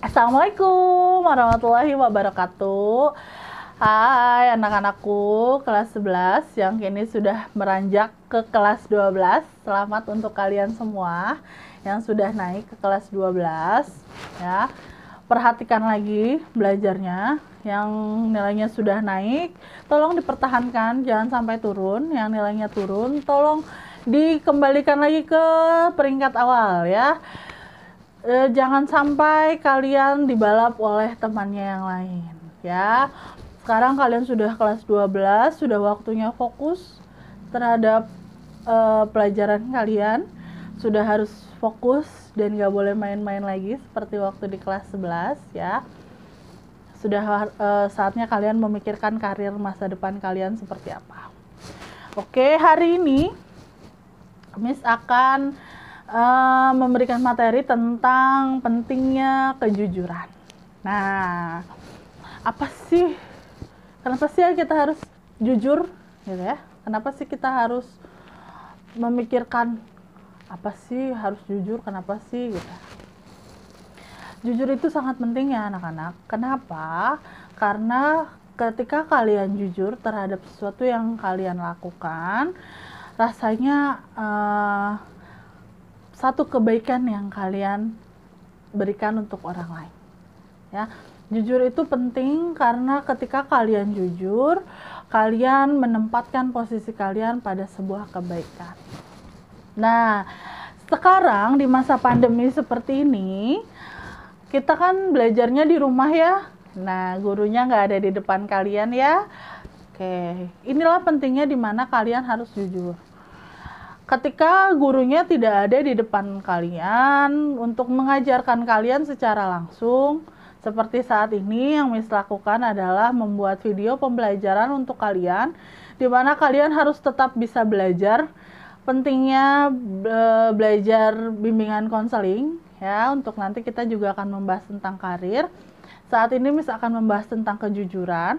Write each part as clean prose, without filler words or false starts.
Assalamualaikum warahmatullahi wabarakatuh. Hai anak-anakku kelas 11 yang kini sudah meranjak ke kelas 12. Selamat untuk kalian semua yang sudah naik ke kelas 12 ya. Perhatikan lagi belajarnya. Yang nilainya sudah naik, tolong dipertahankan, jangan sampai turun. Yang nilainya turun, tolong dikembalikan lagi ke peringkat awal ya. Jangan sampai kalian dibalap oleh temannya yang lain ya. Sekarang kalian sudah kelas 12, sudah waktunya fokus terhadap pelajaran kalian. Sudah harus fokus dan gak boleh main-main lagi seperti waktu di kelas 11 ya. Sudah saatnya kalian memikirkan karir masa depan kalian seperti apa. Oke, hari ini Miss akan memberikan materi tentang pentingnya kejujuran. Nah, kenapa sih kita harus jujur gitu ya? Kenapa sih kita harus memikirkan apa sih harus jujur, kenapa sih gitu? Jujur itu sangat penting ya anak-anak. Kenapa? Karena ketika kalian jujur terhadap sesuatu yang kalian lakukan, rasanya satu kebaikan yang kalian berikan untuk orang lain ya. Jujur itu penting karena ketika kalian jujur, kalian menempatkan posisi kalian pada sebuah kebaikan. Nah, sekarang di masa pandemi seperti ini, kita kan belajarnya di rumah ya. Nah, gurunya nggak ada di depan kalian ya. Oke, inilah pentingnya dimana kalian harus jujur. Ketika gurunya tidak ada di depan kalian untuk mengajarkan kalian secara langsung, seperti saat ini yang Miss lakukan adalah membuat video pembelajaran untuk kalian, di mana kalian harus tetap bisa belajar. Pentingnya belajar bimbingan konseling ya, untuk nanti kita juga akan membahas tentang karir. Saat ini Miss akan membahas tentang kejujuran.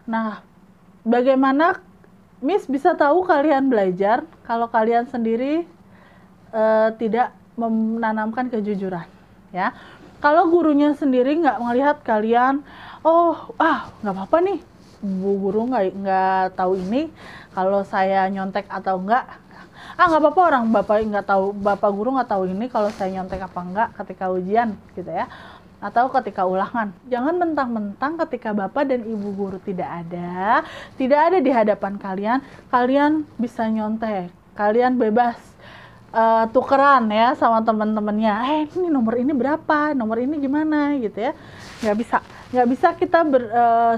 Nah, bagaimana Miss bisa tahu kalian belajar kalau kalian sendiri tidak menanamkan kejujuran ya. Kalau gurunya sendiri nggak melihat kalian, nggak apa-apa nih, Bu Guru nggak tahu ini kalau saya nyontek atau enggak. Nggak apa-apa, orang Bapak Guru nggak tahu ini kalau saya nyontek apa enggak ketika ujian gitu ya, atau ketika ulangan. Jangan mentang-mentang ketika Bapak dan Ibu Guru tidak ada di hadapan kalian, kalian bisa nyontek. Kalian bebas tukeran ya sama teman-temannya. Ini nomor ini berapa? Nomor ini gimana gitu ya. Nggak bisa kita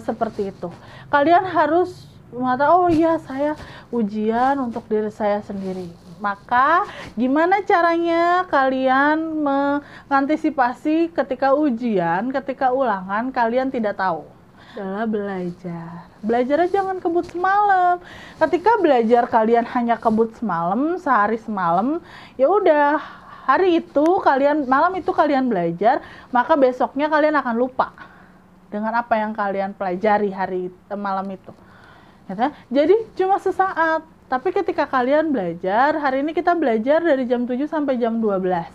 seperti itu. Kalian harus mengatakan, oh iya saya ujian untuk diri saya sendiri. Maka gimana caranya kalian mengantisipasi ketika ujian, ketika ulangan kalian tidak tahu? Adalah belajar. Belajarnya jangan kebut semalam. Ketika belajar kalian hanya kebut semalam, sehari semalam, ya udah, malam itu kalian belajar, maka besoknya kalian akan lupa dengan apa yang kalian pelajari malam itu. Jadi cuma sesaat. Tapi ketika kalian belajar, hari ini kita belajar dari jam 7 sampai jam 12.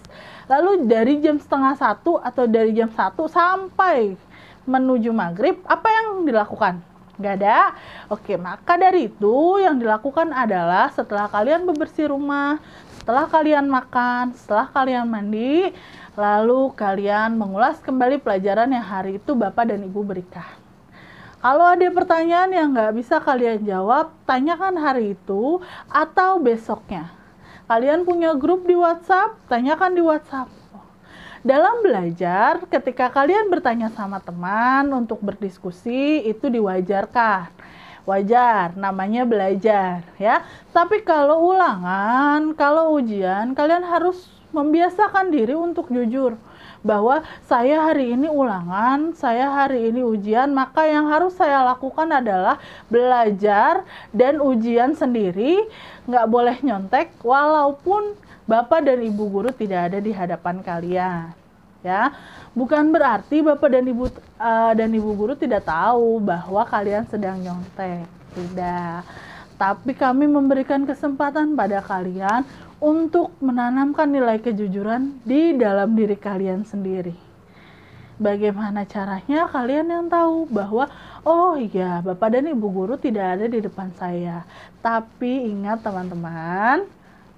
Lalu dari jam setengah 1 atau dari jam 1 sampai menuju maghrib, apa yang dilakukan? Nggak ada. Oke, maka dari itu yang dilakukan adalah setelah kalian bebersih rumah, setelah kalian makan, setelah kalian mandi, lalu kalian mengulas kembali pelajaran yang hari itu Bapak dan Ibu berikan. Kalau ada pertanyaan yang nggak bisa kalian jawab, tanyakan hari itu atau besoknya. Kalian punya grup di WhatsApp, tanyakan di WhatsApp. Dalam belajar, ketika kalian bertanya sama teman untuk berdiskusi, itu diwajarkan. Wajar, namanya belajar ya. Tapi kalau ulangan, kalau ujian, kalian harus membiasakan diri untuk jujur. Bahwa saya hari ini ulangan, saya hari ini ujian, maka yang harus saya lakukan adalah belajar dan ujian sendiri, nggak boleh nyontek walaupun Bapak dan Ibu Guru tidak ada di hadapan kalian. Ya, bukan berarti Bapak dan Ibu Guru tidak tahu bahwa kalian sedang nyontek, tidak. Tapi kami memberikan kesempatan pada kalian untuk menanamkan nilai kejujuran di dalam diri kalian sendiri. Bagaimana caranya? Kalian yang tahu bahwa, oh iya, Bapak dan Ibu Guru tidak ada di depan saya. Tapi ingat teman-teman,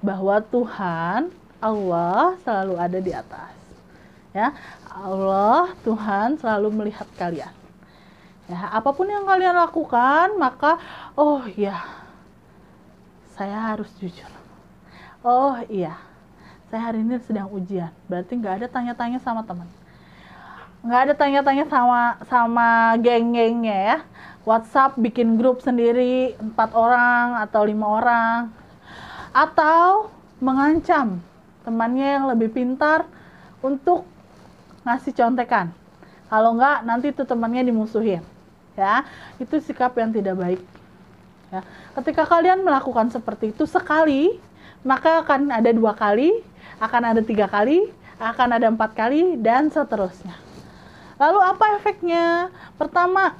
bahwa Tuhan, Allah selalu ada di atas. Ya, Allah, Tuhan selalu melihat kalian. Ya, apapun yang kalian lakukan, maka, oh iya, saya harus jujur. Oh iya, saya hari ini sedang ujian. Berarti nggak ada tanya-tanya sama teman. Nggak ada tanya-tanya sama geng-gengnya ya. WhatsApp bikin grup sendiri 4 orang atau 5 orang. Atau mengancam temannya yang lebih pintar untuk ngasih contekan. Kalau nggak, nanti itu temannya dimusuhin. Ya, itu sikap yang tidak baik. Ya. Ketika kalian melakukan seperti itu sekali, maka akan ada 2 kali, akan ada 3 kali, akan ada 4 kali, dan seterusnya. Lalu apa efeknya? Pertama,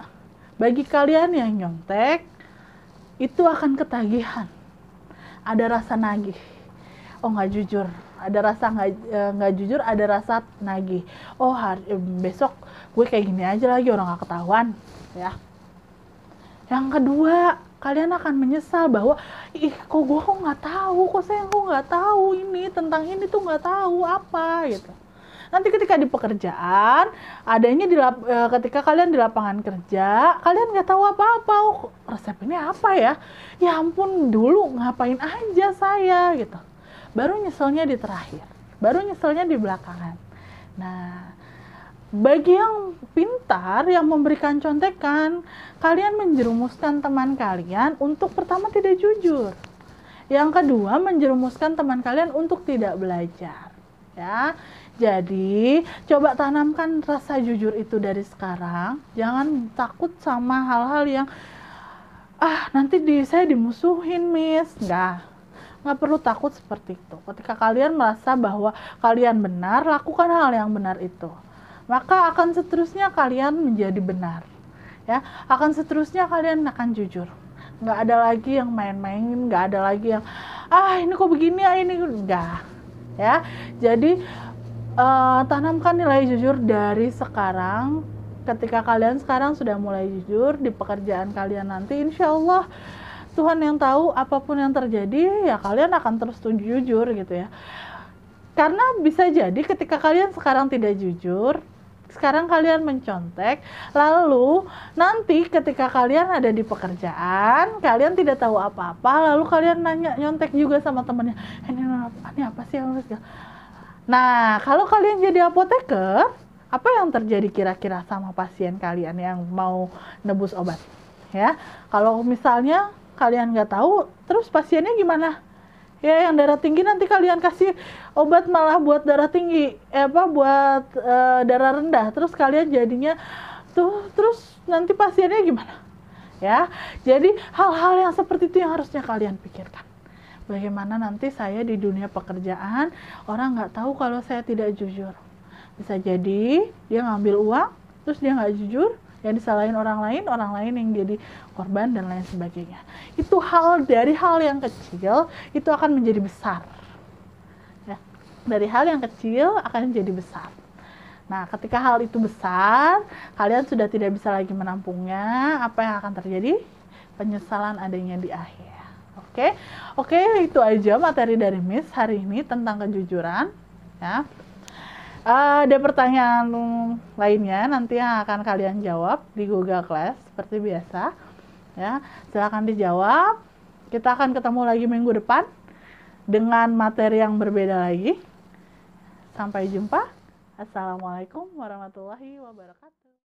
bagi kalian yang nyontek, itu akan ketagihan. Ada rasa nagih. Oh, nggak jujur. Ada rasa nggak jujur, ada rasa nagih. Oh, besok gue kayak gini aja lagi, orang nggak ketahuan. Ya. Yang kedua, kalian akan menyesal bahwa, kok gue nggak tahu, kok saya nggak tahu ini, tentang ini tuh nggak tahu apa, gitu. Nanti ketika di pekerjaan, ketika kalian di lapangan kerja, kalian nggak tahu apa-apa. Oh, resep ini apa ya? Ya ampun, dulu ngapain aja saya gitu. Baru nyeselnya di terakhir, baru nyeselnya di belakangan. Nah, bagi yang pintar, yang memberikan contekan, kalian menjerumuskan teman kalian untuk pertama tidak jujur. Yang kedua, menjerumuskan teman kalian untuk tidak belajar. Ya, jadi coba tanamkan rasa jujur itu dari sekarang. Jangan takut sama hal-hal yang nanti saya dimusuhin, Miss. Nggak perlu takut seperti itu. Ketika kalian merasa bahwa kalian benar, lakukan hal yang benar itu. Maka akan seterusnya kalian menjadi benar. Ya, akan seterusnya kalian akan jujur. Nggak ada lagi yang main-main, nggak ada lagi yang ini kok begini, ini enggak. Ya, jadi tanamkan nilai jujur dari sekarang. Ketika kalian sekarang sudah mulai jujur di pekerjaan kalian nanti, insya Allah Tuhan yang tahu apapun yang terjadi, ya kalian akan terus jujur gitu ya. Karena bisa jadi ketika kalian sekarang tidak jujur, sekarang kalian mencontek, lalu nanti ketika kalian ada di pekerjaan, kalian tidak tahu apa-apa, lalu kalian nyontek juga sama temannya, ini apa sih yang harus. Nah, kalau kalian jadi apoteker, apa yang terjadi kira-kira sama pasien kalian yang mau nebus obat? Ya, kalau misalnya kalian nggak tahu, terus pasiennya gimana? Ya, yang darah tinggi nanti kalian kasih obat malah buat darah tinggi, buat darah rendah. Terus kalian jadinya terus nanti pasiennya gimana? Ya, jadi hal-hal yang seperti itu yang harusnya kalian pikirkan. Bagaimana nanti saya di dunia pekerjaan, orang nggak tahu kalau saya tidak jujur. Bisa jadi dia ngambil uang, terus dia nggak jujur, yang disalahin orang lain yang jadi korban dan lain sebagainya. Itu dari hal yang kecil, itu akan menjadi besar. Ya, dari hal yang kecil akan menjadi besar. Nah, ketika hal itu besar, kalian sudah tidak bisa lagi menampungnya, apa yang akan terjadi? Penyesalan adanya di akhir. Oke, itu aja materi dari Miss hari ini tentang kejujuran. Ya. Ada pertanyaan lainnya nanti yang akan kalian jawab di Google Class seperti biasa. Ya, silakan dijawab. Kita akan ketemu lagi minggu depan dengan materi yang berbeda lagi. Sampai jumpa. Assalamualaikum warahmatullahi wabarakatuh.